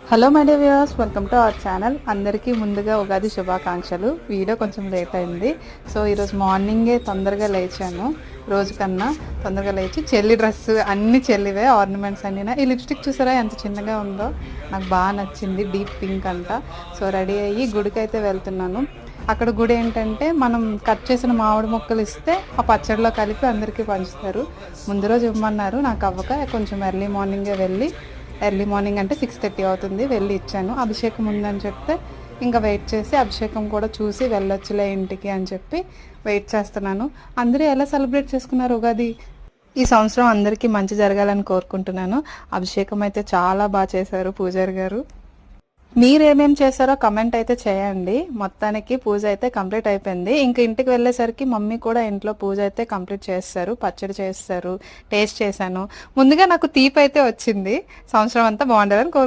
Hello my dear viewers, welcome to our channel. అందరికీ ముందుగా ఉగాది శుభాకాంక్షలు. వీడియో కొంచెం లేట్ అయింది. సో ఈరోజు మార్నింగే తొందరగా లేచాను. రోజు కన్నా తొందరగా లేచి చెల్లి డ్రెస్ అన్ని చెల్లివే, ఆర్నమెంట్స్ అన్నీ. ఈ లిప్స్టిక్ చూసారా ఎంత చిన్నగా ఉందో, నాకు బాగా నచ్చింది. డీప్ పింక్ అంట. సో రెడీ అయ్యి గుడికి అయితే వెళ్తున్నాను. అక్కడ గుడి ఏంటంటే మనం కట్ చేసిన మామిడి ముక్కలు ఇస్తే ఆ పచ్చడిలో కలిపి అందరికీ పంచుతారు. ముందు రోజు ఇవ్వమన్నారు, నాకు అవ్వక కొంచెం ఎర్లీ మార్నింగే వెళ్ళి, ఎర్లీ మార్నింగ్ అంటే 6:30 అవుతుంది, వెళ్ళి ఇచ్చాను. అభిషేకం ఉందని చెప్తే ఇంకా వెయిట్ చేసి అభిషేకం కూడా చూసి వెళ్ళొచ్చులే ఇంటికి అని చెప్పి వెయిట్ చేస్తున్నాను. అందరూ ఎలా సెలబ్రేట్ చేసుకున్నారు ఉగాది? ఈ సంవత్సరం అందరికీ మంచి జరగాలని కోరుకుంటున్నాను. అభిషేకం అయితే చాలా బాగా చేశారు పూజారి గారు. మీరేమేం చేశారో కమెంట్ అయితే చేయండి. మొత్తానికి పూజ అయితే కంప్లీట్ అయిపోయింది. ఇంక ఇంటికి వెళ్ళేసరికి మమ్మీ కూడా ఇంట్లో పూజ అయితే కంప్లీట్ చేస్తారు, పచ్చడి చేస్తారు. టేస్ట్ చేశాను. ముందుగా నాకు తీపి అయితే వచ్చింది. సంవత్సరం అంతా బాగుండాలని